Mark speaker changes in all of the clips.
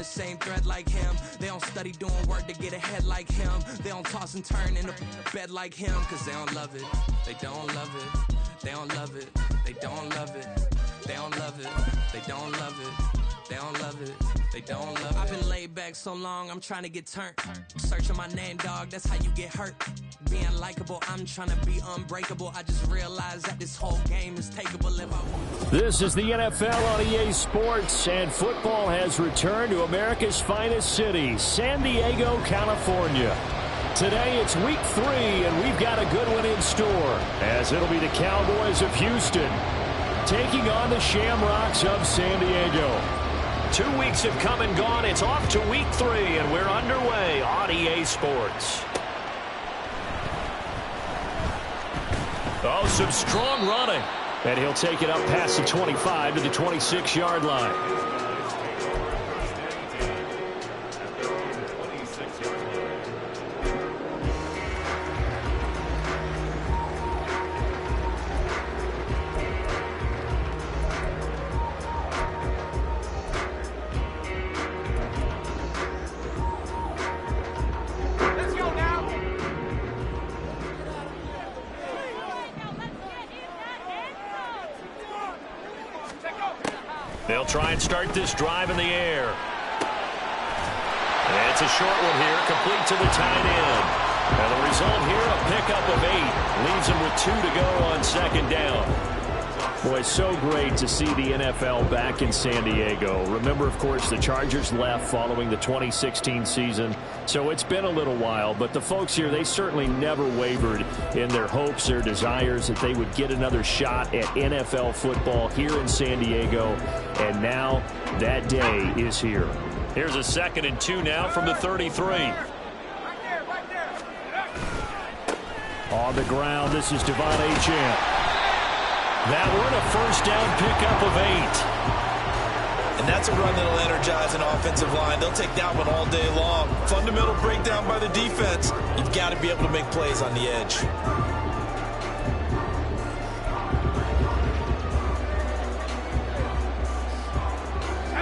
Speaker 1: the same thread like him. They don't study doing work to get ahead like him. They don't toss and turn in the bed like him. Cause they don't love it, they don't love it. They don't love it, they don't love it. They don't love it, they don't love it. They don't love it, they don't love it. I've been laid back so long, I'm trying to get turned. Searching my name, dog, that's how you get hurt. Being likable, I'm trying to be unbreakable. I just realized that this whole game is takeable if I...
Speaker 2: This is the NFL on EA Sports, and football has returned to America's finest city, San Diego, California. Today it's week 3, and we've got a good one in store, as it'll be the Cowboys of Houston taking on the Shamrocks of San Diego. 2 weeks have come and gone. It's off to week 3, and we're underway on EA Sports. Oh, some strong running. And he'll take it up past the 25 to the 26-yard line. They'll try and start this drive in the air. And it's a short one here, complete to the tight end. And the result here, a pickup of 8. Leaves them with 2 to go on second down. Boy, so great to see the NFL back in San Diego. Remember, of course, the Chargers left following the 2016 season. So it's been a little while, but the folks here, they certainly never wavered in their hopes or desires that they would get another shot at NFL football here in San Diego. And now that day is here. Here's a 2nd and 2 now from the 33. On the ground, this is Devon Achane. That one, a first down pickup of 8.
Speaker 3: And that's a run that'll energize an offensive line. They'll take that one all day long. Fundamental breakdown by the defense. You've got to be able to make plays on the edge.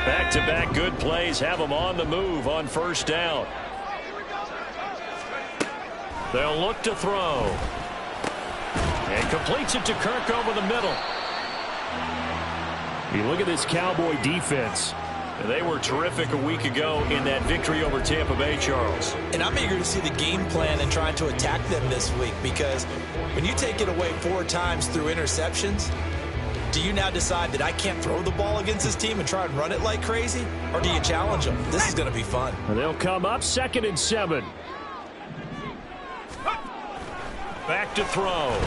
Speaker 2: Back-to-back good plays have them on the move on first down. They'll look to throw. And completes it to Kirk over the middle. You look at this Cowboy defense. They were terrific a week ago in that victory over Tampa Bay, Charles.
Speaker 3: And I'm eager to see the game plan and trying to attack them this week, because when you take it away 4 times through interceptions, do you now decide that I can't throw the ball against this team and try and run it like crazy? Or do you challenge them? This is going to be fun.
Speaker 2: And they'll come up 2nd and 7. Back to throw.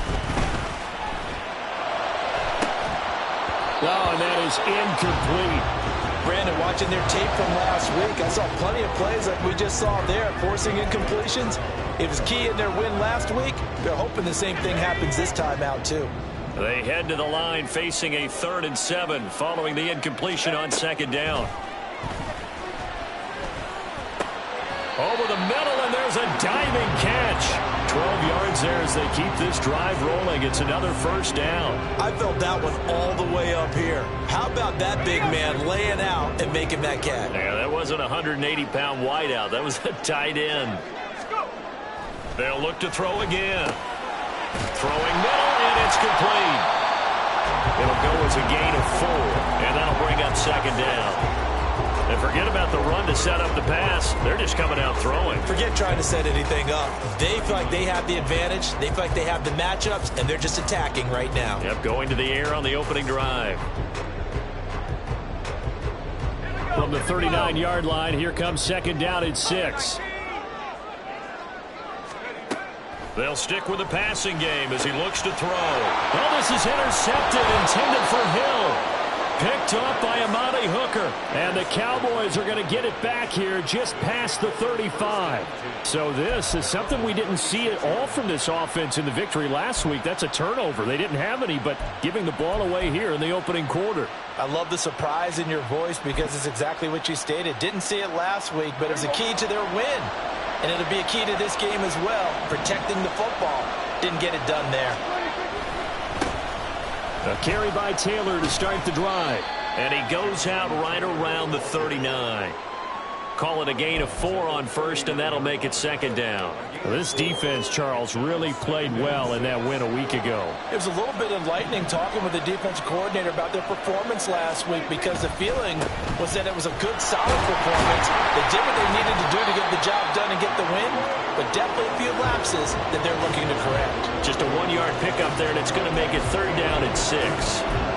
Speaker 2: Oh, and that is incomplete.
Speaker 3: Brandon, watching their tape from last week, I saw plenty of plays like we just saw there, forcing incompletions. It was key in their win last week. They're hoping the same thing happens this time out, too.
Speaker 2: They head to the line facing a 3rd and 7 following the incompletion on 2nd down. Over the middle, and there's a diving catch. 12 yards there as they keep this drive rolling. It's another first down.
Speaker 3: I felt that one all the way up here. How about that big man laying out and making that catch?
Speaker 2: Yeah, that wasn't a 180-pound wideout. That was a tight end. They'll look to throw again. Throwing middle, and it's complete. It'll go as a gain of 4, and that'll bring up 2nd down. And forget about the run to set up the pass. They're just coming out throwing.
Speaker 3: Forget trying to set anything up. They feel like they have the advantage. They feel like they have the matchups, and they're just attacking right now.
Speaker 2: Yep, going to the air on the opening drive. From the 39-yard line, here comes 2nd down at 6. They'll stick with the passing game as he looks to throw. Oh, this is intercepted, intended for Hill. Picked up by Amani Hooker. And the Cowboys are going to get it back here just past the 35. So this is something we didn't see at all from this offense in the victory last week. That's a turnover. They didn't have any, but giving the ball away here in the opening quarter.
Speaker 3: I love the surprise in your voice because it's exactly what you stated. Didn't see it last week, but it was a key to their win. And it'll be a key to this game as well, protecting the football. Didn't get it done there.
Speaker 2: A carry by Taylor to start the drive. And he goes out right around the 39. Call it a gain of 4 on first, and that'll make it second down. Well, this defense, Charles, really played well in that win a week ago.
Speaker 3: It was a little bit enlightening talking with the defensive coordinator about their performance last week, because the feeling was that it was a good, solid performance. They did what they needed to do to get the job done and get the win, but definitely a few lapses that they're looking to correct.
Speaker 2: Just a 1-yard pickup there, and it's going to make it third down and 6.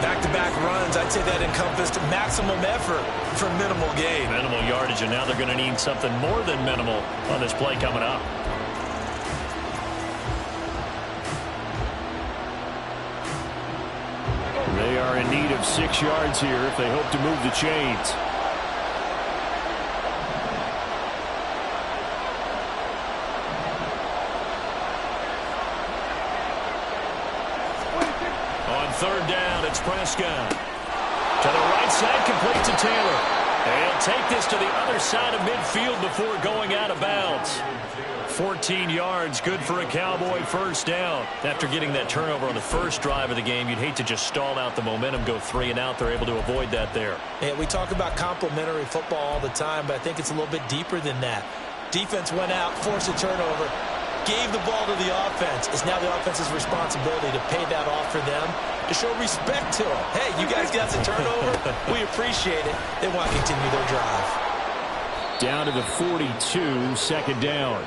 Speaker 3: Back-to-back runs, I'd say that encompassed maximum effort for minimal gain.
Speaker 2: Minimal yardage, and now they're going to need something more than minimal on this play coming up. They are in need of 6 yards here if they hope to move the chains. On third down, it's Prescott. To the right side, complete to Taylor. And he'll take this to the other side of midfield before going out of bounds. 14 yards, good for a Cowboy first down. After getting that turnover on the first drive of the game, you'd hate to just stall out the momentum, go 3 and out. They're able to avoid that there.
Speaker 3: And we talk about complementary football all the time, but I think it's a little bit deeper than that. Defense went out, forced a turnover, gave the ball to the offense. It's now the offense's responsibility to pay that off for them, to show respect to them. Hey, you guys got the turnover. We appreciate it. They want to continue their drive.
Speaker 2: Down to the 42, second down.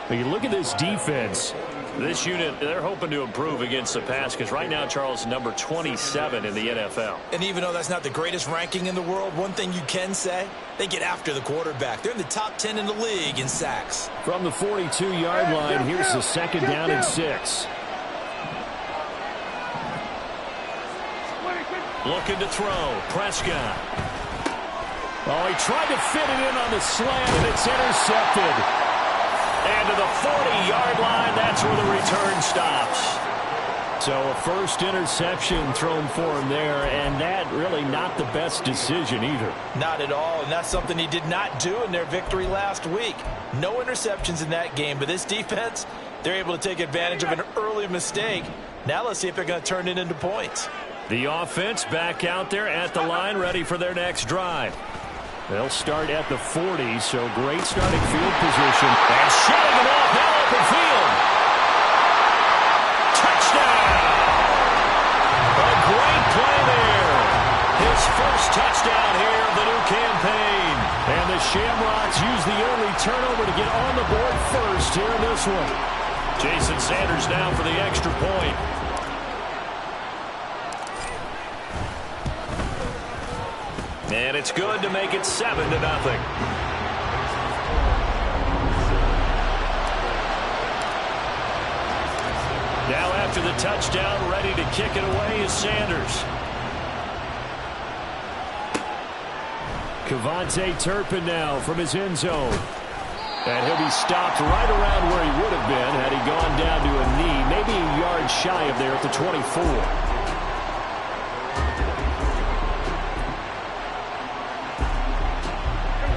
Speaker 2: When you look at this defense, this unit, they're hoping to improve against the pass, because right now, Charles, number 27 in the NFL.
Speaker 3: And even though that's not the greatest ranking in the world, one thing you can say, they get after the quarterback. They're in the top 10 in the league in sacks.
Speaker 2: From the 42-yard line, here's the second down and 6. Looking to throw. Prescott. Oh, he tried to fit it in on the slant, and it's intercepted. And to the 40-yard line, that's where the return stops. So a first interception thrown for him there, and that really not the best decision either.
Speaker 3: Not at all, and that's something he did not do in their victory last week. No interceptions in that game, but this defense, they're able to take advantage of an early mistake. Now let's see if they're going to turn it into points.
Speaker 2: The offense back out there at the line, ready for their next drive. They'll start at the 40, so great starting field position. And shooting it off now open field. Touchdown! A great play there. His first touchdown here of the new campaign. And the Shamrocks use the early turnover to get on the board first here in this one. Jason Sanders now for the extra point. And it's good to make it 7-0. Now after the touchdown, ready to kick it away is Sanders. Kevontae Turpin now from his end zone. And he'll be stopped right around where he would have been had he gone down to a knee, maybe a yard shy of there at the 24.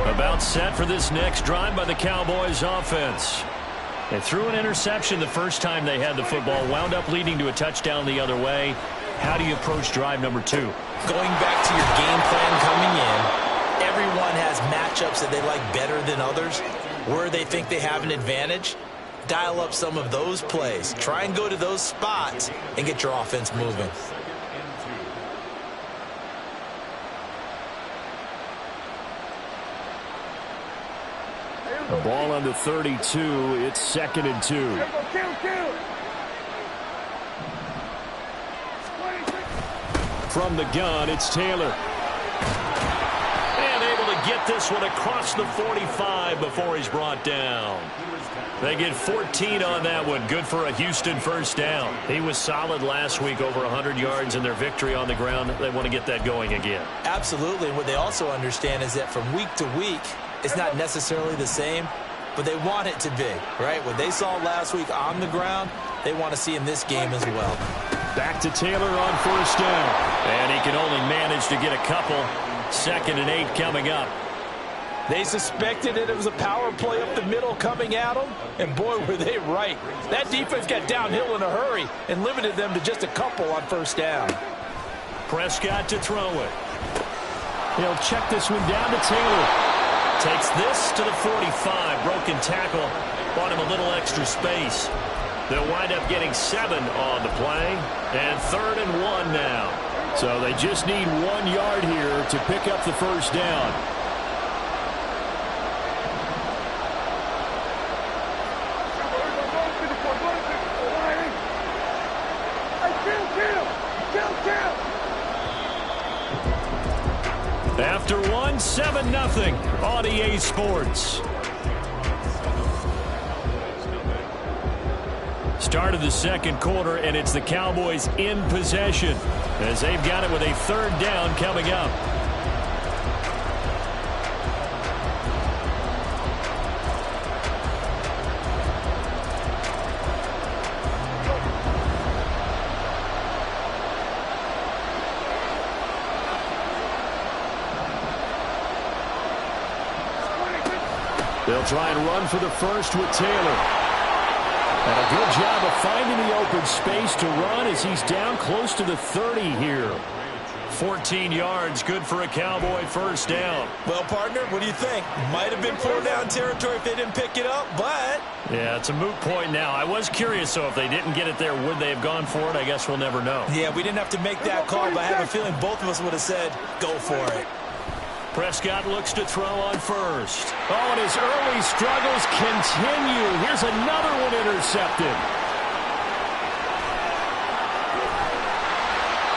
Speaker 2: About set for this next drive by the Cowboys offense. They threw an interception the first time they had the football, wound up leading to a touchdown the other way. How do you approach drive number 2?
Speaker 3: Going back to your game plan coming in, everyone has matchups that they like better than others. Where they think they have an advantage, dial up some of those plays. Try and go to those spots and get your offense moving.
Speaker 2: The ball on the 32. It's 2nd and 2. From the gun, it's Taylor. And able to get this one across the 45 before he's brought down. They get 14 on that one. Good for a Houston first down. He was solid last week, over 100 yards in their victory on the ground. They want to get that going again.
Speaker 3: Absolutely. And what they also understand is that from week to week, it's not necessarily the same, but they want it to be, right? What they saw last week on the ground, they want to see in this game as well.
Speaker 2: Back to Taylor on first down. And he can only manage to get a couple. 2nd and 8 coming up.
Speaker 3: They suspected it was a power play up the middle coming at them, and boy, were they right. That defense got downhill in a hurry and limited them to just a couple on first down.
Speaker 2: Prescott to throw it. He'll check this one down to Taylor. Takes this to the 45. Broken tackle. Bought him a little extra space. They'll wind up getting 7 on the play. And 3rd and 1 now. So they just need 1 yard here to pick up the first down. After 1, 7-0 on EA Sports. Start of the second quarter, and it's the Cowboys in possession as they've got it with a 3rd down coming up. They'll try and run for the first with Taylor. And a good job of finding the open space to run as he's down close to the 30 here. 14 yards, good for a Cowboy first down.
Speaker 3: Well, partner, what do you think? Might have been 4-down territory if they didn't pick it up, but...
Speaker 2: Yeah, it's a moot point now. I was curious, so if they didn't get it there, would they have gone for it? I guess we'll never know.
Speaker 3: Yeah, we didn't have to make that call, but I have a feeling both of us would have said, go for it.
Speaker 2: Prescott looks to throw on first. Oh, and his early struggles continue. Here's another one intercepted.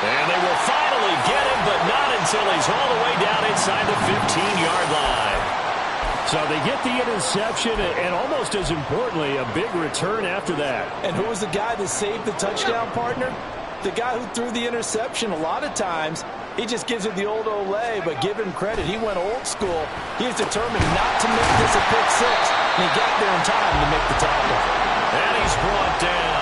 Speaker 2: And they will finally get him, but not until he's all the way down inside the 15-yard line. So they get the interception, and almost as importantly, a big return after that.
Speaker 3: And who was the guy that saved the touchdown, partner? The guy who threw the interception. A lot of times, he just gives it the old Olay, but give him credit. He went old school. He was determined not to make this a pick six, and he got there in time to make the tackle.
Speaker 2: And he's brought down.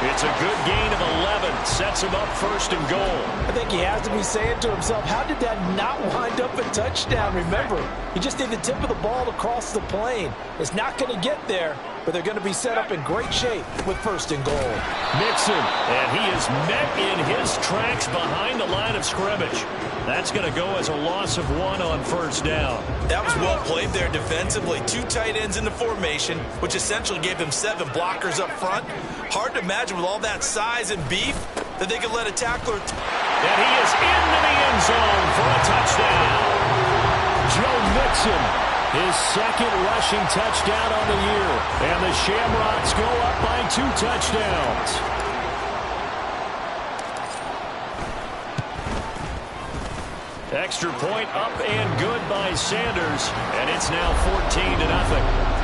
Speaker 2: It's a good gain of 11. Sets him up 1st and goal.
Speaker 3: I think he has to be saying to himself, how did that not wind up a touchdown? Remember, he just need the tip of the ball to cross the plane. It's not going to get there, but they're going to be set up in great shape with 1st and goal.
Speaker 2: Mixon, and he is met in his tracks behind the line of scrimmage. That's going to go as a loss of 1 on 1st down.
Speaker 3: That was well played there defensively. 2 tight ends in the formation, which essentially gave them 7 blockers up front. Hard to imagine with all that size and beef that they could let a tackler.
Speaker 2: And he is into the end zone for a touchdown. Joe Mixon, his 2nd rushing touchdown on the year. And the Shamrocks go up by 2 touchdowns. Extra point up and good by Sanders. And it's now 14-0.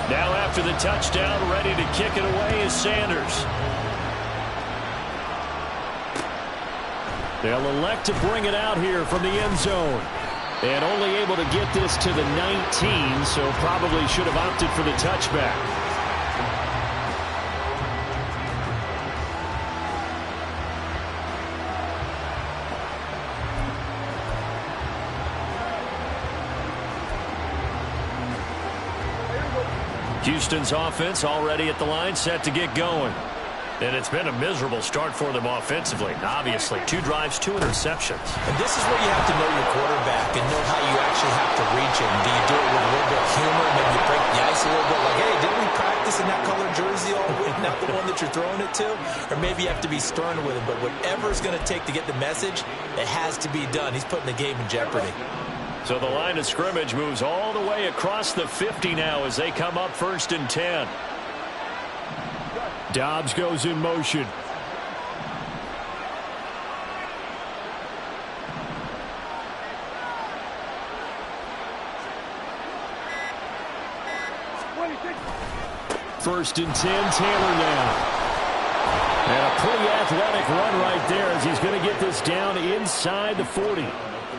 Speaker 2: Now after the touchdown, ready to kick it away is Sanders. They'll elect to bring it out here from the end zone. And only able to get this to the 19, so probably should have opted for the touchback. Houston's offense already at the line, set to get going. And it's been a miserable start for them offensively. Obviously, 2 drives, 2 interceptions.
Speaker 3: And this is where you have to know your quarterback and know how you actually have to reach him. Do you do it with a little bit of humor, maybe you break the ice a little bit, like, hey, didn't we practice in that colored jersey all week, not the one that you're throwing it to? Or maybe you have to be stern with him. But whatever it's going to take to get the message, it has to be done. He's putting the game in jeopardy.
Speaker 2: So the line of scrimmage moves all the way across the 50 now as they come up 1st and 10. Dobbs goes in motion. First and 10, Taylor now. And a pretty athletic run right there as he's going to get this down inside the 40.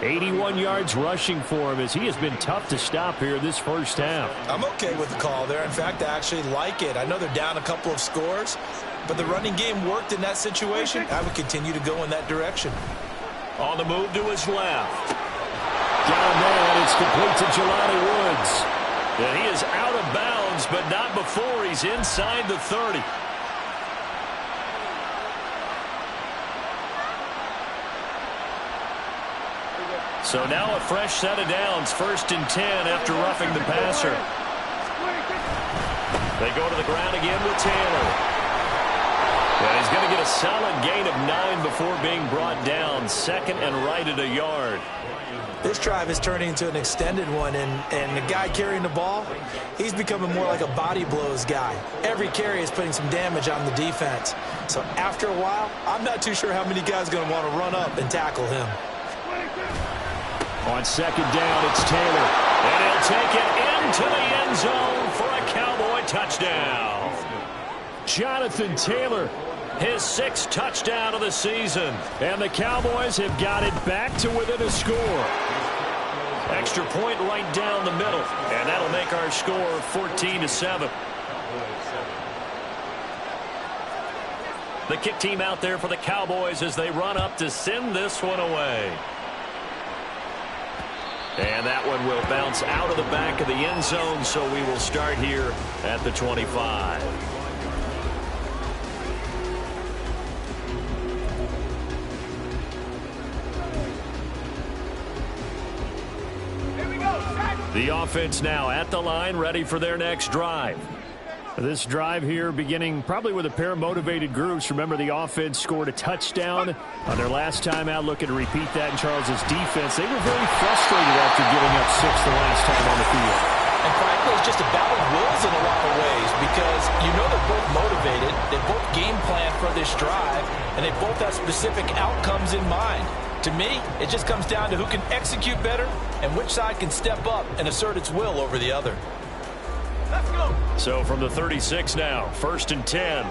Speaker 2: 81 yards rushing for him as he has been tough to stop here this first half.
Speaker 3: I'm okay with the call there. In fact, I actually like it. I know they're down a couple of scores, but the running game worked in that situation. I would continue to go in that direction.
Speaker 2: On the move to his left. Down there, and it's complete to Jelani Woods. And he is out of bounds, but not before he's inside the 30. So now a fresh set of downs, 1st and 10 after roughing the passer. They go to the ground again with Taylor. And he's going to get a solid gain of 9 before being brought down. 2nd and right at a yard.
Speaker 3: This drive is turning into an extended one, and the guy carrying the ball, he's becoming more like a body blows guy. Every carry is putting some damage on the defense. So after a while, I'm not too sure how many guys are going to want to run up and tackle him.
Speaker 2: On 2nd down, it's Taylor. And he'll take it into the end zone for a Cowboy touchdown. Jonathan Taylor, his 6th touchdown of the season. And the Cowboys have got it back to within a score. Extra point right down the middle. And that'll make our score 14-7. The kick team out there for the Cowboys as they run up to send this one away. And that one will bounce out of the back of the end zone, so we will start here at the 25. The offense now at the line, ready for their next drive. This drive here beginning probably with a pair of motivated groups. Remember, the offense scored a touchdown on their last time out. Looking to repeat that in Charles's defense. They were very frustrated after giving up 6 the last time on the field.
Speaker 3: And frankly, it's just a battle of wills in a lot of ways because you know they're both motivated. They both game plan for this drive, and they both have specific outcomes in mind. To me, it just comes down to who can execute better and which side can step up and assert its will over the other.
Speaker 1: Let's go.
Speaker 2: So from the 36 now, 1st and 10.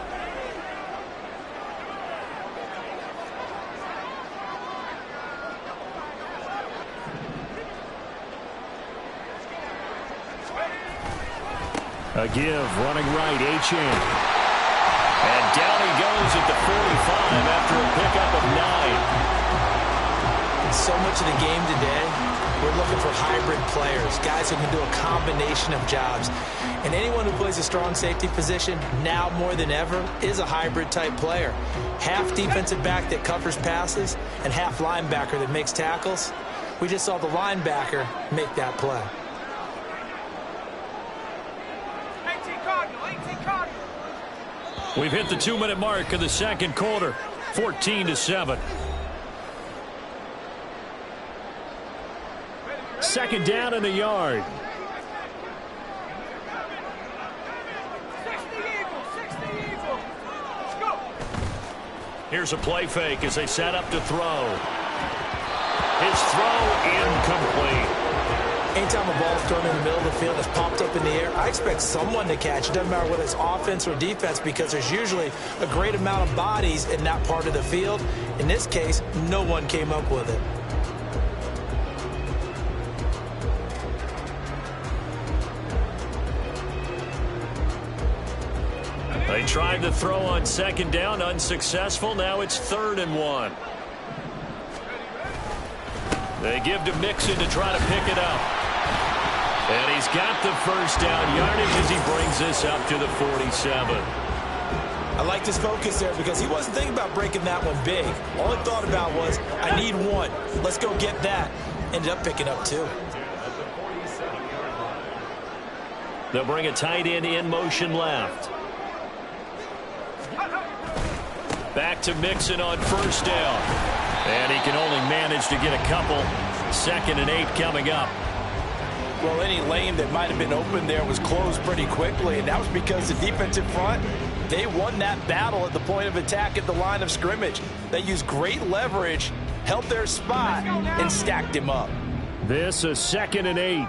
Speaker 2: A give, running right, Achane. And down he goes at the 45 after a pickup of 9.
Speaker 3: So much of the game today, we're looking for hybrid players, guys who can do a combination of jobs. And anyone who plays a strong safety position, now more than ever, is a hybrid type player. Half defensive back that covers passes and half linebacker that makes tackles. We just saw the linebacker make that play.
Speaker 1: 18 Cardinal, 18 Cardinal.
Speaker 2: We've hit the 2-minute mark of the second quarter, 14-7. 2nd down in the yard.
Speaker 1: 60 Eagles. Let's go.
Speaker 2: Here's a play fake as they set up to throw. His throw incomplete.
Speaker 3: Anytime a ball's thrown in the middle of the field that's popped up in the air, I expect someone to catch. It doesn't matter whether it's offense or defense because there's usually a great amount of bodies in that part of the field. In this case, no one came up with it.
Speaker 2: They tried to throw on 2nd down, unsuccessful. Now it's 3rd and 1. They give to Mixon to try to pick it up. And he's got the 1st down yardage as he brings this up to the 47.
Speaker 3: I liked his focus there because he wasn't thinking about breaking that one big. All he thought about was, I need 1. Let's go get that. Ended up picking up 2.
Speaker 2: They'll bring a tight end in motion left. Back to Mixon on 1st down. And he can only manage to get a couple. 2nd and 8 coming up.
Speaker 3: Well, any lane that might have been open there was closed pretty quickly, and that was because the defensive front, they won that battle at the point of attack at the line of scrimmage. They used great leverage, held their spot, and stacked him up.
Speaker 2: This is 2nd and 8.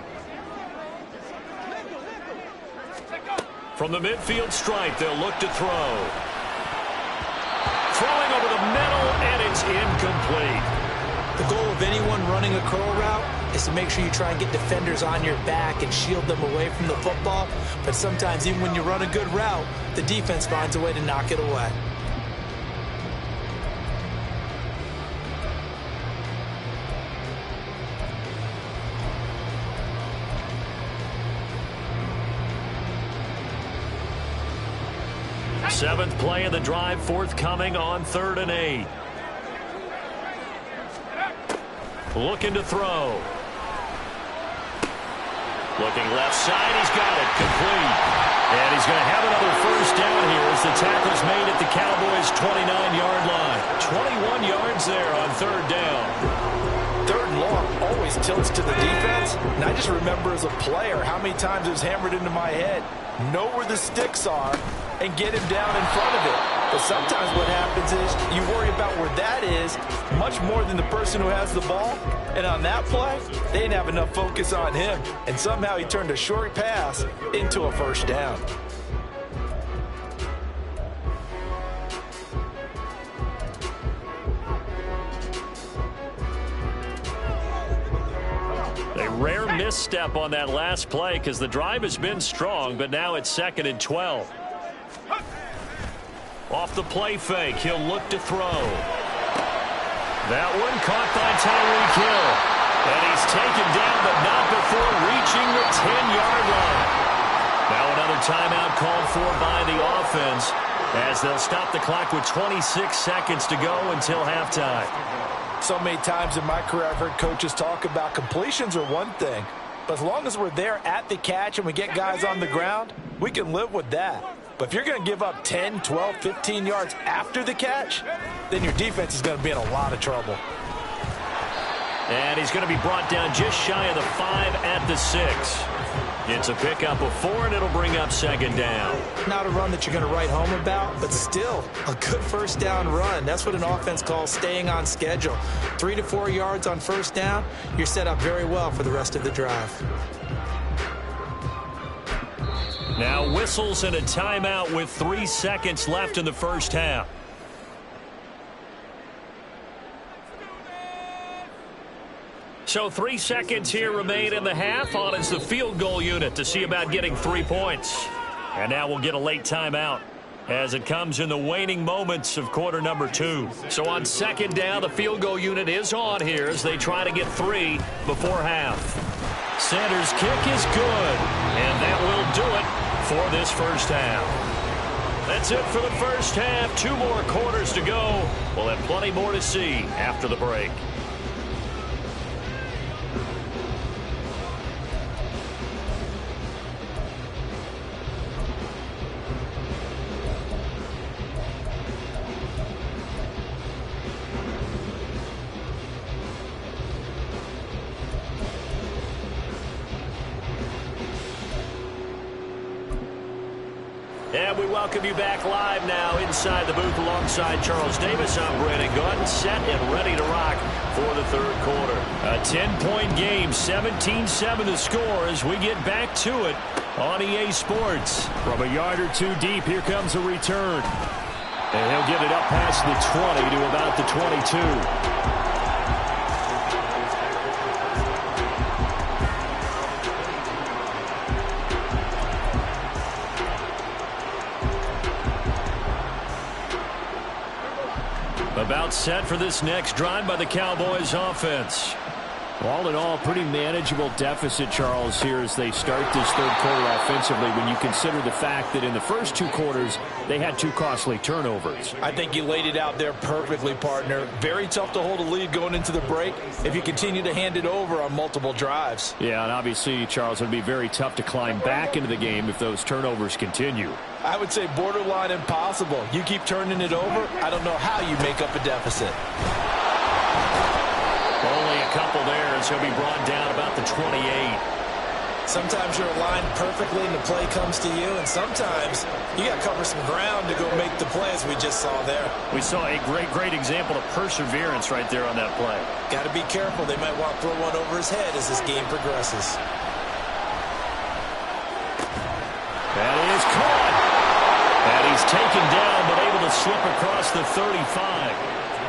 Speaker 2: From the midfield stripe, they'll look to throw. Throwing over the middle, and it's incomplete.
Speaker 3: The goal of anyone running a curl route is to make sure you try and get defenders on your back and shield them away from the football. But sometimes, even when you run a good route, the defense finds a way to knock it away.
Speaker 2: Seventh play of the drive, forthcoming on 3rd and 8. looking to throw. Looking left side, he's got it, complete. And he's going to have another first down here as the tackle's made at the Cowboys' 29-yard line. 21 yards there on third down.
Speaker 3: Third and long always tilts to the defense. And I just remember as a player how many times it was hammered into my head. Know where the sticks are and get him down in front of it. But sometimes what happens is you worry about where that is much more than the person who has the ball. And on that play, they didn't have enough focus on him. And somehow he turned a short pass into a first down.
Speaker 2: A rare misstep on that last play because the drive has been strong, but now it's 2nd and 12. Off the play fake, he'll look to throw. That one caught by Tyreek Hill. And he's taken down, but not before reaching the 10-yard line. Now another timeout called for by the offense as they'll stop the clock with 26 seconds to go until halftime.
Speaker 3: So many times in my career I've heard coaches talk about completions are one thing, but as long as we're there at the catch and we get guys on the ground, we can live with that. But if you're going to give up 10, 12, 15 yards after the catch, then your defense is going to be in a lot of trouble.
Speaker 2: And he's going to be brought down just shy of the 5 at the 6. It's a pickup of 4, and it'll bring up 2nd down.
Speaker 3: Not a run that you're going to write home about, but still a good first down run. That's what an offense calls staying on schedule. 3 to 4 yards on first down, you're set up very well for the rest of the drive.
Speaker 2: Now whistles and a timeout with 3 seconds left in the first half. So 3 seconds here remain in the half. On is the field goal unit to see about getting 3 points. And now we'll get a late timeout as it comes in the waning moments of quarter number 2. So on 2nd down, the field goal unit is on here as they try to get 3 before half. Center's kick is good, and that will do it for this first half. That's it for the first half. 2 more quarters to go. We'll have plenty more to see after the break. And we welcome you back live now inside the booth alongside Charles Davis. I'm Brandon Gordon, set and ready to rock for the third quarter. A 10-point game, 17-7 the score as we get back to it on EA Sports. From a yard or 2 deep, here comes a return. And he'll get it up past the 20 to about the 22. About set for this next drive by the Cowboys offense. All in all, pretty manageable deficit, Charles, here as they start this third quarter offensively when you consider the fact that in the first 2 quarters, they had 2 costly turnovers.
Speaker 3: I think you laid it out there perfectly, partner. Very tough to hold a lead going into the break if you continue to hand it over on multiple drives.
Speaker 2: Yeah, and obviously, Charles, it would be very tough to climb back into the game if those turnovers continue.
Speaker 3: I would say borderline impossible. You keep turning it over, I don't know how you make up a deficit.
Speaker 2: Only a couple there as he'll be brought down about the 28.
Speaker 3: Sometimes you're aligned perfectly and the play comes to you, and sometimes you got to cover some ground to go make the play as we just saw there.
Speaker 2: We saw a great example of perseverance right there on that play.
Speaker 3: Got to be careful. They might want to throw one over his head as this game progresses.
Speaker 2: That is caught. And he's taken down but able to slip across the 35.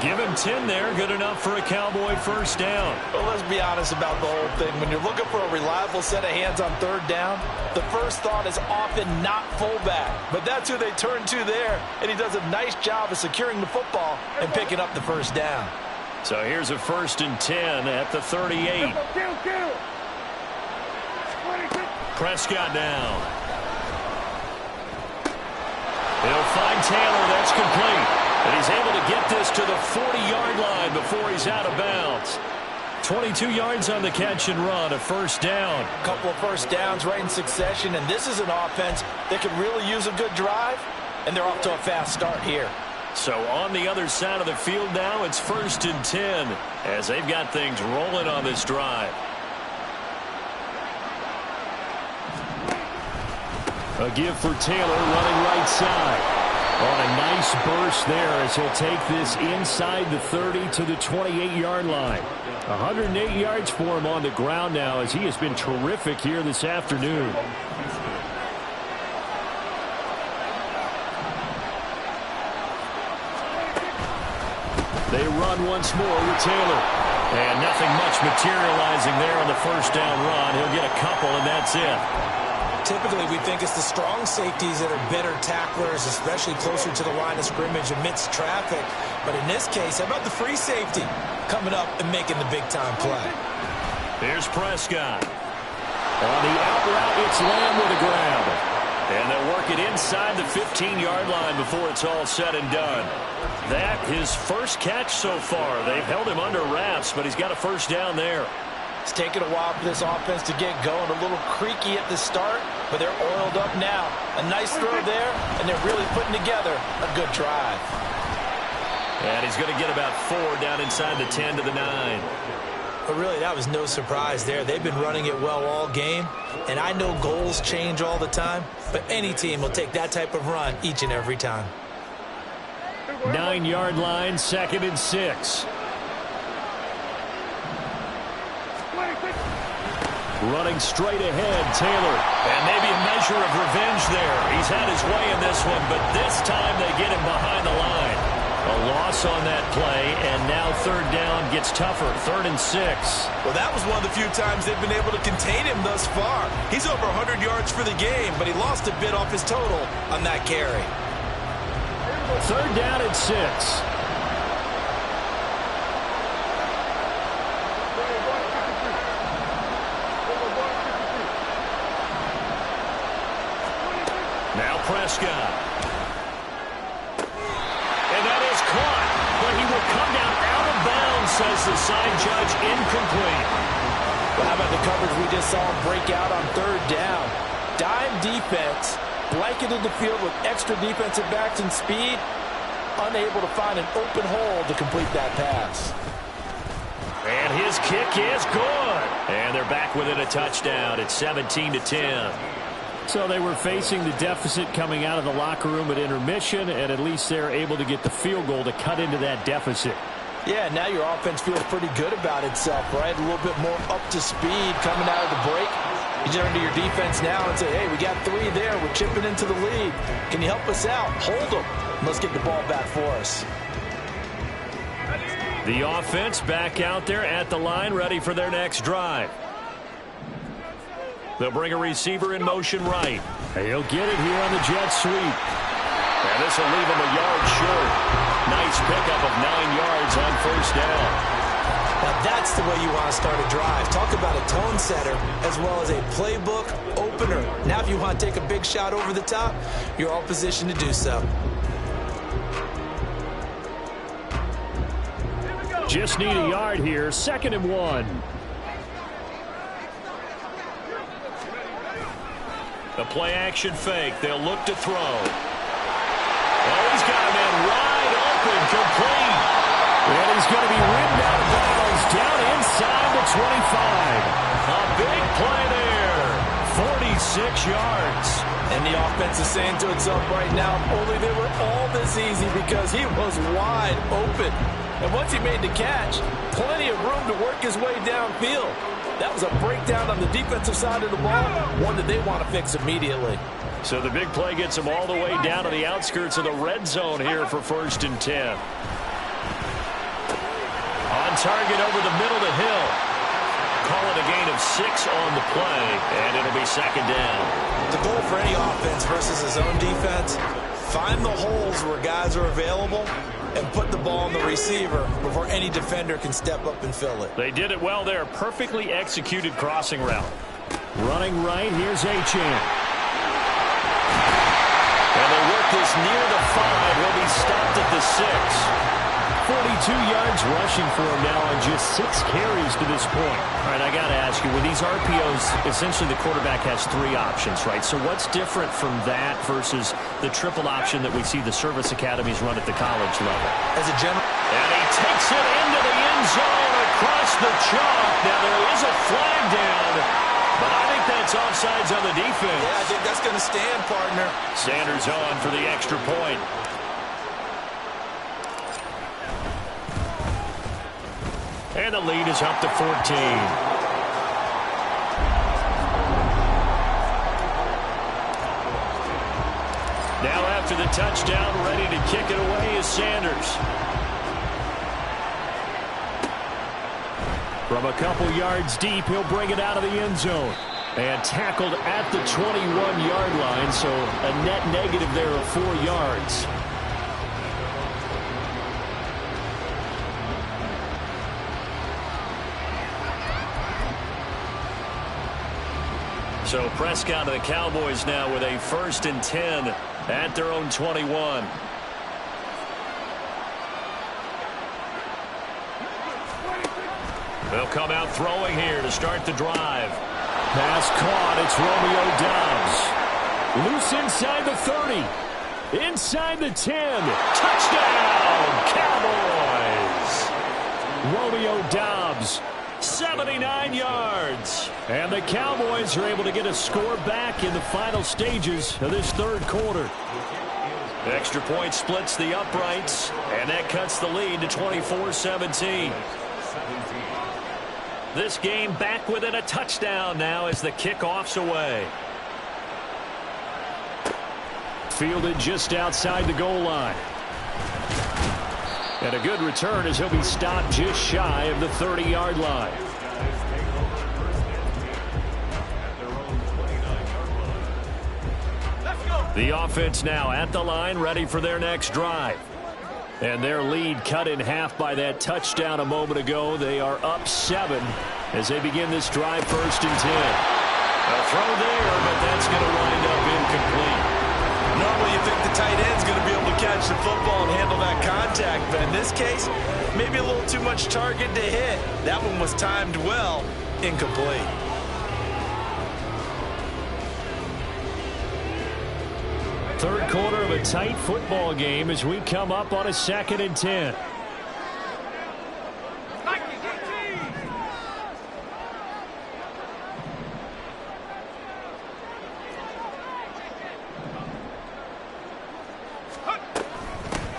Speaker 2: Give him 10 there. Good enough for a Cowboy first down.
Speaker 3: Well, let's be honest about the whole thing. When you're looking for a reliable set of hands on third down, the first thought is often not fullback. But that's who they turn to there, and he does a nice job of securing the football and picking up the first down.
Speaker 2: So here's a 1st and 10 at the 38. Prescott down. He'll find Taylor. That's complete. And he's able to get this to the 40-yard line before he's out of bounds. 22 yards on the catch and run, a first down.
Speaker 3: A couple of first downs right in succession, and this is an offense that could really use a good drive, and they're off to a fast start here.
Speaker 2: So on the other side of the field now, it's 1st and 10 as they've got things rolling on this drive. A give for Taylor running right side. On a nice burst there as he'll take this inside the 30 to the 28-yard line. 108 yards for him on the ground now as he has been terrific here this afternoon. They run once more with Taylor. And nothing much materializing there on the first down run. He'll get a couple, and that's it.
Speaker 3: Typically, we think it's the strong safeties that are better tacklers, especially closer to the line of scrimmage amidst traffic. But in this case, how about the free safety coming up and making the big-time play?
Speaker 2: Here's Prescott. On the out route, it's Lamb with a grab. And they'll work it inside the 15-yard line before it's all said and done. That his first catch so far. They've held him under wraps, but he's got a first down there.
Speaker 3: It's taken a while for this offense to get going. A little creaky at the start, but they're oiled up now. A nice throw there, and they're really putting together a good drive.
Speaker 2: And he's going to get about 4 down inside the 10 to the 9.
Speaker 3: But really, that was no surprise there. They've been running it well all game, and I know goals change all the time, but any team will take that type of run each and every time.
Speaker 2: 9-yard line, 2nd and 6. Running straight ahead, Taylor. And maybe a measure of revenge there. He's had his way in this one, but this time they get him behind the line. A loss on that play, and now 3rd down gets tougher. 3rd and 6.
Speaker 3: Well, that was one of the few times they've been able to contain him thus far. He's over 100 yards for the game, but he lost a bit off his total on that carry.
Speaker 2: 3rd down and 6. Now Prescott. And that is caught, but he will come down out of bounds, says the side judge, incomplete.
Speaker 3: Well, how about the coverage we just saw him break out on 3rd down? Dime defense, blanketed the field with extra defensive backs and speed, unable to find an open hole to complete that pass.
Speaker 2: And his kick is good. And they're back within a touchdown. It's 17-10. So they were facing the deficit coming out of the locker room at intermission, and at least they're able to get the field goal to cut into that deficit.
Speaker 3: Yeah, now your offense feels pretty good about itself, right? A little bit more up to speed coming out of the break. You turn to your defense now and say, hey, we got 3 there. We're chipping into the lead. Can you help us out? Hold them. Let's get the ball back for us.
Speaker 2: The offense back out there at the line, ready for their next drive. They'll bring a receiver in motion right. He'll get it here on the jet sweep. And this will leave him a yard short. Nice pickup of 9 yards on 1st down.
Speaker 3: Now that's the way you want to start a drive. Talk about a tone setter as well as a playbook opener. Now if you want to take a big shot over the top, you're all positioned to do so.
Speaker 2: Just need a yard here. 2nd and 1. The play-action fake. They'll look to throw. Oh, he's got a man wide open, complete. And he's going to be ridden out of bounds down inside the 25. A big play there. 46 yards.
Speaker 3: And the offense is saying to itself right now, only they were all this easy because he was wide open. And once he made the catch, plenty of room to work his way downfield. That was a breakdown on the defensive side of the ball, one that they want to fix immediately.
Speaker 2: So the big play gets him all the way down to the outskirts of the red zone here for 1st and 10. On target over the middle to Hill. Call it a gain of 6 on the play, and it'll be 2nd down.
Speaker 3: The goal for any offense versus his own defense, find the holes where guys are available and put the ball on the receiver before any defender can step up and fill it.
Speaker 2: They did it well there. Perfectly executed crossing route. Running right, here's Achane. And they work this near the 5. He'll be stopped at the 6. 42 yards rushing for him now on just 6 carries to this point. All right, I got to ask you, with these RPOs, essentially the quarterback has 3 options, right? So what's different from that versus the triple option that we see the service academies run at the college level?
Speaker 3: As a general...
Speaker 2: And he takes it into the end zone across the chalk. Now there is a flag down, but I think that's offsides on the defense.
Speaker 3: Yeah, I think that's going to stand, partner.
Speaker 2: Sanders on for the extra point. And the lead is up to 14. Now after the touchdown, ready to kick it away is Sanders. From a couple yards deep, he'll bring it out of the end zone. And tackled at the 21-yard line, so a net negative there of 4 yards. So Prescott and the Cowboys now with a 1st and 10 at their own 21. They'll come out throwing here to start the drive. Pass caught. It's Romeo Doubs. Loose inside the 30. Inside the 10. Touchdown, Cowboys. Romeo Doubs. 79 yards. And the Cowboys are able to get a score back in the final stages of this 3rd quarter. Extra point splits the uprights, and that cuts the lead to 24-17. This game back within a touchdown now as the kickoff's away. Fielded just outside the goal line. And a good return as he'll be stopped just shy of the 30-yard line. The offense now at the line, ready for their next drive. And their lead cut in half by that touchdown a moment ago. They are up 7 as they begin this drive, 1st and 10. A throw there, but that's going to wind up incomplete.
Speaker 3: Normally you think the tight end's going to be able to catch the football and handle that contact, but in this case, maybe a little too much target to hit. That one was timed well, incomplete.
Speaker 2: Third quarter of a tight football game as we come up on a 2nd and 10.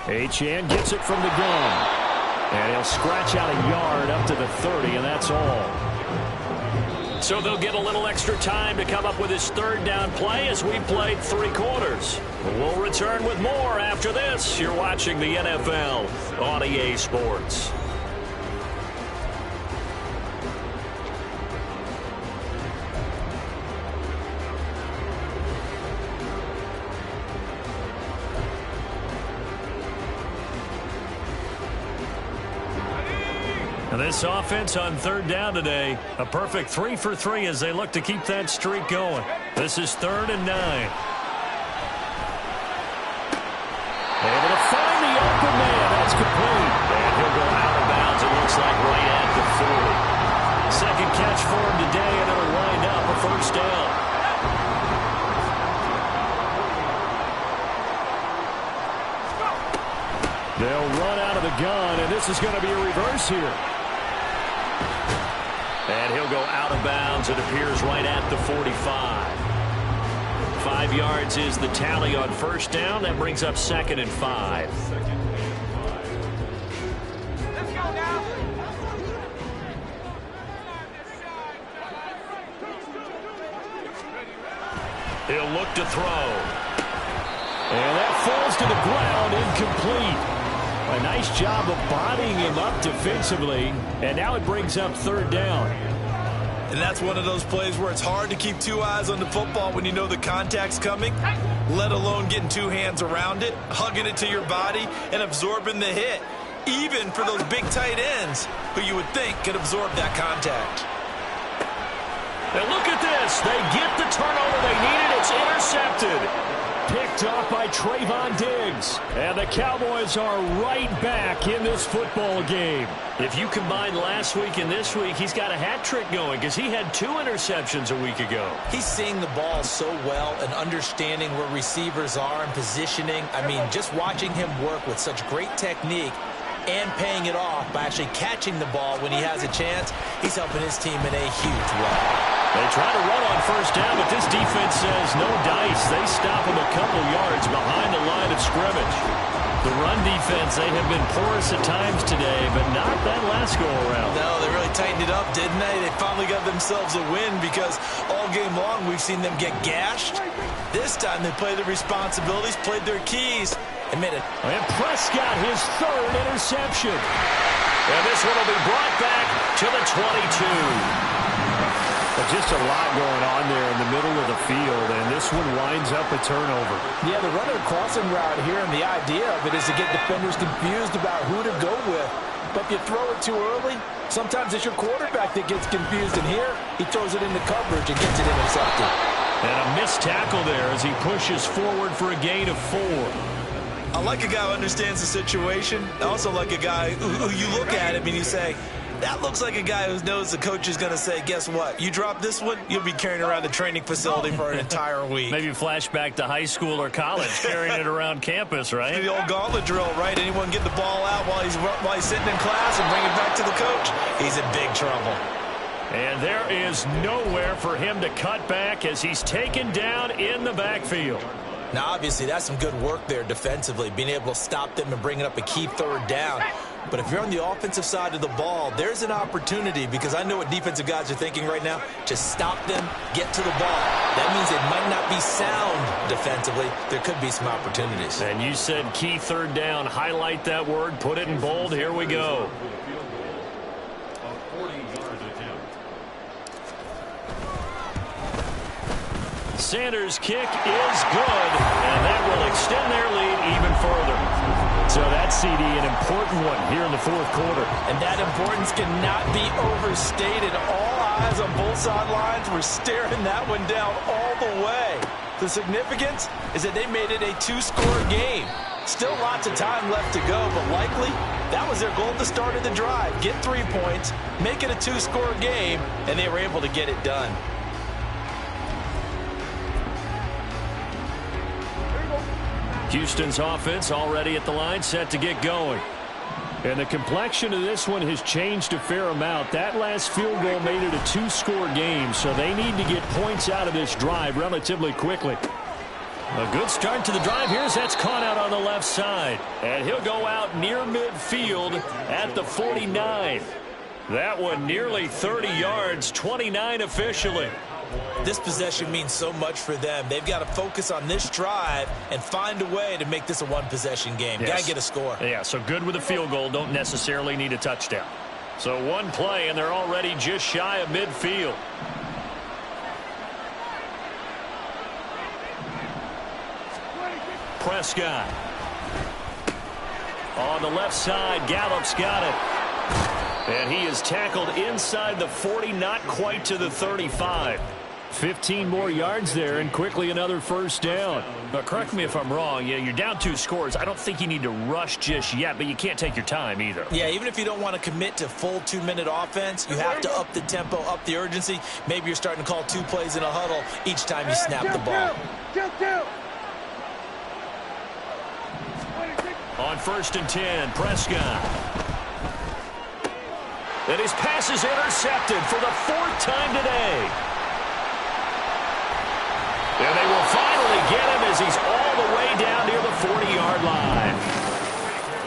Speaker 2: Achane gets it from the gun. And he'll scratch out a yard up to the 30, and that's all. So they'll get a little extra time to come up with his 3rd down play as we played 3 quarters. We'll return with more after this. You're watching the NFL on EA Sports. This offense on 3rd down today, a perfect 3 for 3 as they look to keep that streak going. This is 3rd and 9. Able to find the open man. That's complete. And he'll go out of bounds, it looks like, right at the 40. Second catch for him today, and it'll wind up a 1st down. They'll run out of the gun, and this is going to be a reverse here. And he'll go out of bounds, it appears, right at the 45. 5 yards is the tally on 1st down. That brings up 2nd and 5.
Speaker 4: Let's go now.
Speaker 2: He'll look to throw. And that falls to the ground, incomplete. A nice job of bodying him up defensively, and now it brings up 3rd down.
Speaker 3: And that's one of those plays where it's hard to keep 2 eyes on the football when you know the contact's coming, let alone getting 2 hands around it, hugging it to your body, and absorbing the hit, even for those big tight ends who you would think could absorb that contact.
Speaker 2: And look at this. They get the turnover they needed. It's intercepted. Picked off by Trayvon Diggs. And the Cowboys are right back in this football game. If you combine last week and this week, he's got a hat trick going because he had 2 interceptions a week ago.
Speaker 3: He's seeing the ball so well and understanding where receivers are and positioning. I mean, just watching him work with such great technique and paying it off by actually catching the ball when he has a chance, he's helping his team in a huge way.
Speaker 2: They try to run on first down, but this defense says no dice. They stop him a couple yards behind the line of scrimmage. The run defense, they have been porous at times today, but not that last go-around.
Speaker 3: No, they really tightened it up, didn't they? They finally got themselves a win because all game long we've seen them get gashed. This time they played their responsibilities, played their keys, and made it.
Speaker 2: And Prescott, his 3rd interception. And this one will be brought back to the 22. But just a lot going on there in the middle of the field, and this one winds up a turnover.
Speaker 5: Yeah, the running crossing route here, and the idea of it is to get defenders confused about who to go with. But if you throw it too early, sometimes it's your quarterback that gets confused, and here he throws it into coverage and gets it intercepted.
Speaker 2: And a missed tackle there as he pushes forward for a gain of 4.
Speaker 3: I like a guy who understands the situation. I also like a guy who you look at him and you say, that looks like a guy who knows the coach is going to say, guess what? You drop this one, you'll be carrying around the training facility for an entire week.
Speaker 2: Maybe flashback to high school or college, carrying it around campus, right?
Speaker 3: The old gauntlet drill, right? Anyone get the ball out while he's sitting in class and bring it back to the coach? He's in big trouble.
Speaker 2: And there is nowhere for him to cut back as he's taken down in the backfield.
Speaker 3: Now, obviously, that's some good work there defensively, being able to stop them and bringing up a key 3rd down. But if you're on the offensive side of the ball, there's an opportunity because I know what defensive guys are thinking right now. Just stop them, get to the ball. That means it might not be sound defensively. There could be some opportunities.
Speaker 2: And you said key 3rd down. Highlight that word. Put it in bold. Here we go. Sanders' kick is good, and that will extend their lead even further. So that CD, an important one here in the 4th quarter.
Speaker 5: And that importance cannot be overstated. All eyes on both sidelines were staring that one down all the way. The significance is that they made it a 2-score game. Still lots of time left to go, but likely that was their goal at the start of the drive. Get 3 points, make it a 2-score game, and they were able to get it done.
Speaker 2: Houston's offense already at the line, set to get going. And the complexion of this one has changed a fair amount. That last field goal made it a 2-score game, so they need to get points out of this drive relatively quickly. A good start to the drive here as that's caught out on the left side. And he'll go out near midfield at the 49. That one nearly 30 yards, 29 officially.
Speaker 3: This possession means so much for them. They've got to focus on this drive and find a way to make this a 1-possession game.
Speaker 2: Yes.
Speaker 3: Got to get a score.
Speaker 2: Yeah, so good with a field goal. Don't necessarily need a touchdown. So 1 play, and they're already just shy of midfield. Prescott. On the left side, Gallup's got it. And he is tackled inside the 40, not quite to the 35. 15 more yards there, and quickly another 1st down. Now, correct me if I'm wrong. Yeah, you're down 2 scores. I don't think you need to rush just yet, but you can't take your time either.
Speaker 3: Yeah, even if you don't want to commit to full 2-minute offense, you have to up the tempo, up the urgency. Maybe you're starting to call 2 plays in a huddle each time you snap the ball.
Speaker 2: On 1st and 10, Prescott. And his pass is intercepted for the 4th time today. And they will finally get him as he's all the way down near the 40-yard line.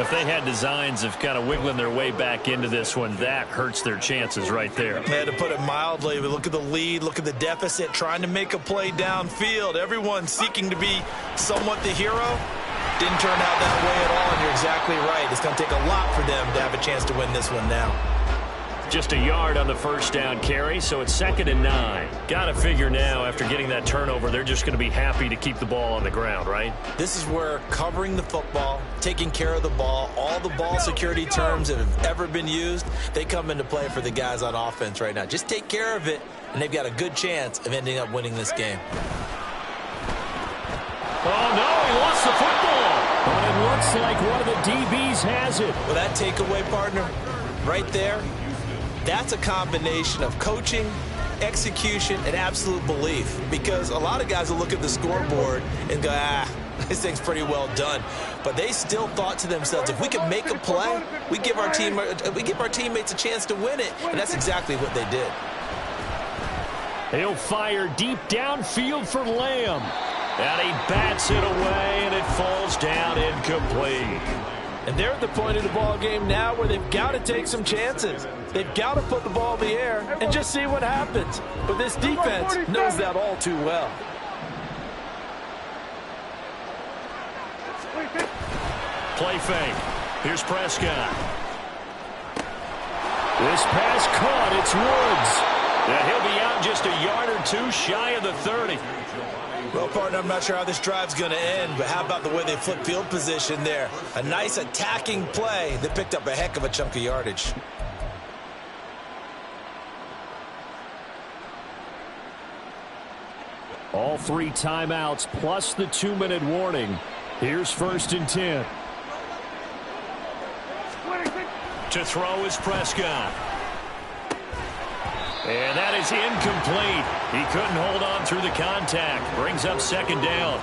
Speaker 2: If they had designs of kind of wiggling their way back into this one, that hurts their chances right there.
Speaker 3: Yeah, to put it mildly, but look at the lead, look at the deficit, trying to make a play downfield. Everyone seeking to be somewhat the hero. Didn't turn out that way at all, and you're exactly right. It's going to take a lot for them to have a chance to win this one now.
Speaker 2: Just a yard on the 1st down carry, so it's 2nd and 9. Got to figure now, after getting that turnover, they're just going to be happy to keep the ball on the ground, right?
Speaker 3: This is where covering the football, taking care of the ball, all the ball security terms that have ever been used, they come into play for the guys on offense right now. Just take care of it, and they've got a good chance of ending up winning this game.
Speaker 2: Oh, no, he lost the football. But it looks like one of the DBs has it.
Speaker 3: Well, that takeaway, partner, right there, that's a combination of coaching, execution, and absolute belief. Because a lot of guys will look at the scoreboard and go, this thing's pretty well done. But they still thought to themselves, if we can make a play, we give our teammates a chance to win it. And that's exactly what they did.
Speaker 2: He'll fire deep downfield for Lamb. And he bats it away, and it falls down incomplete.
Speaker 5: And they're at the point of the ball game now where they've got to take some chances. They've got to put the ball in the air and just see what happens. But this defense knows that all too well.
Speaker 2: Play fake. Here's Prescott. This pass caught. It's Woods. And he'll be out just a yard or two shy of the 30.
Speaker 3: Well, partner, I'm not sure how this drive's going to end, but how about the way they flipped field position there? A nice attacking play that picked up a heck of a chunk of yardage.
Speaker 2: All 3 timeouts plus the 2-minute warning. Here's 1st and 10. To throw is Prescott. And that is incomplete. He couldn't hold on through the contact. Brings up 2nd down.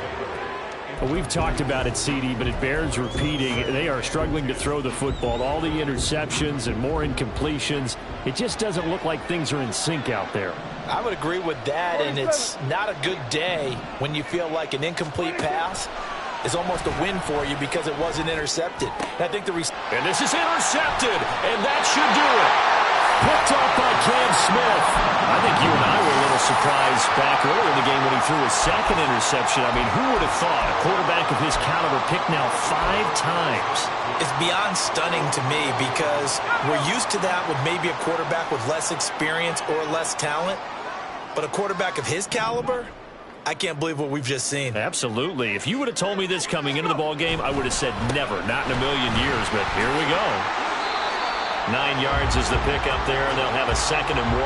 Speaker 2: Well, we've talked about it, CD, but it bears repeating. They are struggling to throw the football. All the interceptions and more incompletions. It just doesn't look like things are in sync out there.
Speaker 5: I would agree with that, and it's not a good day when you feel like an incomplete pass is almost a win for you because it wasn't intercepted. And I think
Speaker 2: and this is intercepted, and that should do it. Picked up by Cam Smith. I think you and I were a little surprised back earlier in the game when he threw his 2nd interception. I mean, who would have thought a quarterback of his caliber picked now 5 times?
Speaker 3: It's beyond stunning to me because we're used to that with maybe a quarterback with less experience or less talent. But a quarterback of his caliber, I can't believe what we've just seen.
Speaker 2: Absolutely. If you would have told me this coming into the ball game, I would have said never, not in a million years. But here we go. 9 yards is the pickup there, and they'll have a 2nd and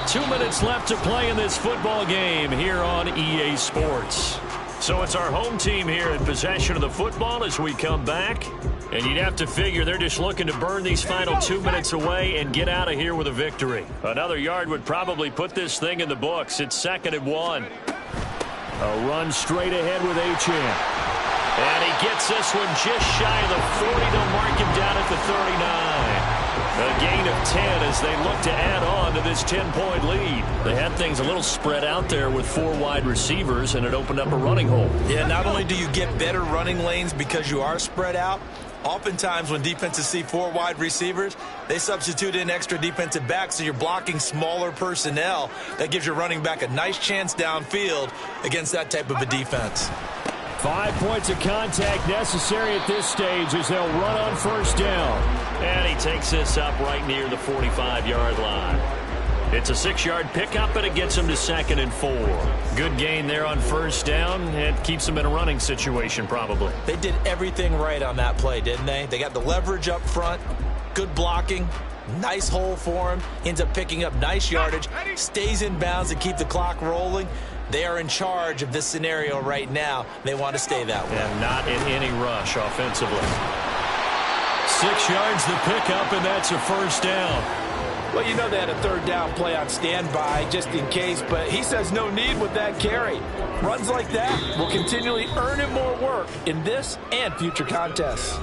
Speaker 2: 1. 2 minutes left to play in this football game here on EA Sports. So it's our home team here in possession of the football as we come back. And you'd have to figure they're just looking to burn these final 2 minutes away and get out of here with a victory. Another yard would probably put this thing in the books. It's 2nd and 1. A run straight ahead with Achane. And he gets this one just shy of the 40. They'll mark him down at the 39. A gain of 10 as they look to add on to this 10-point lead. They had things a little spread out there with 4 wide receivers, and it opened up a running hole.
Speaker 3: Yeah, not only do you get better running lanes because you are spread out, oftentimes when defenses see 4 wide receivers, they substitute in extra defensive backs, so you're blocking smaller personnel. That gives your running back a nice chance downfield against that type of a defense.
Speaker 2: 5 points of contact necessary at this stage as they'll run on 1st down. And he takes this up right near the 45-yard line. It's a 6-yard pickup, and it gets him to 2nd and 4. Good gain there on 1st down. It keeps him in a running situation probably.
Speaker 3: They did everything right on that play, didn't they? They got the leverage up front, good blocking, nice hole for him, ends up picking up nice yardage, stays in bounds to keep the clock rolling. They are in charge of this scenario right now. They want to stay that way.
Speaker 2: And not in any rush offensively. 6 yards the pickup, and that's a 1st down.
Speaker 5: Well, you know they had a 3rd down play on standby just in case, but he says no need with that carry. Runs like that will continually earn him more work in this and future contests.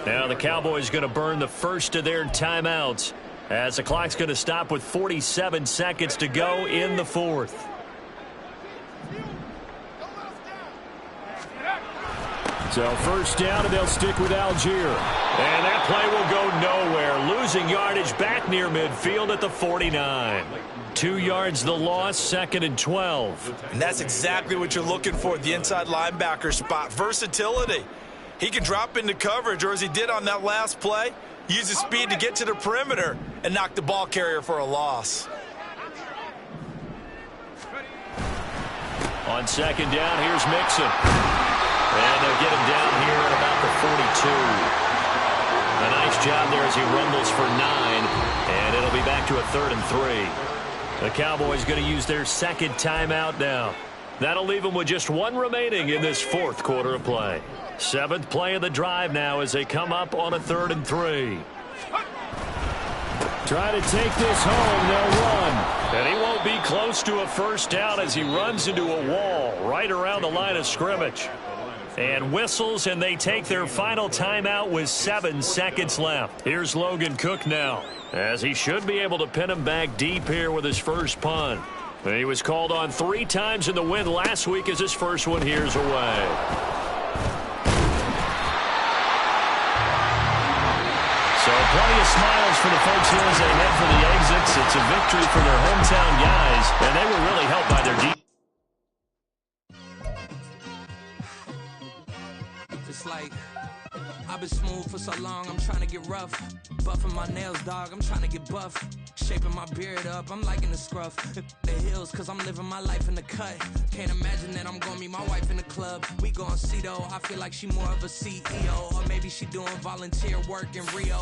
Speaker 2: Now the Cowboys going to burn the first of their timeouts as the clock's going to stop with 47 seconds to go in the 4th. So 1st down, and they'll stick with Algier. And that play will go nowhere. Losing yardage back near midfield at the 49. 2 yards the loss, 2nd and 12.
Speaker 3: And that's exactly what you're looking for, the inside linebacker spot. Versatility. He can drop into coverage, or as he did on that last play, use his speed to get to the perimeter and knock the ball carrier for a loss.
Speaker 2: On 2nd down, here's Mixon. And they'll get him down here at about the 42. A nice job there as he rumbles for 9. And it'll be back to a 3rd and 3. The Cowboys going to use their 2nd timeout now. That'll leave them with just one remaining in this fourth quarter of play. Seventh play of the drive now as they come up on a 3rd and 3.
Speaker 6: Try to take this home. They'll run.
Speaker 2: And he won't be close to a first down as he runs into a wall right around the line of scrimmage. And whistles, and they take their final timeout with 7 seconds left. Here's Logan Cook now, as he should be able to pin him back deep here with his first punt. He was called on 3 times in the win last week as his first one here's away. So plenty of smiles for the folks here as they head for the exits. It's a victory for their hometown guys, and they were really helped by their deep.
Speaker 1: It's like, I've been smooth for so long, I'm trying to get rough. Buffing my nails, dog, I'm trying to get buff. Shaping my beard up, I'm liking the scruff. The hills, cause I'm living my life in the cut. Can't imagine that I'm gonna meet my wife in the club. We gon' see though, I feel like she more of a CEO. Or maybe she doing volunteer work in Rio.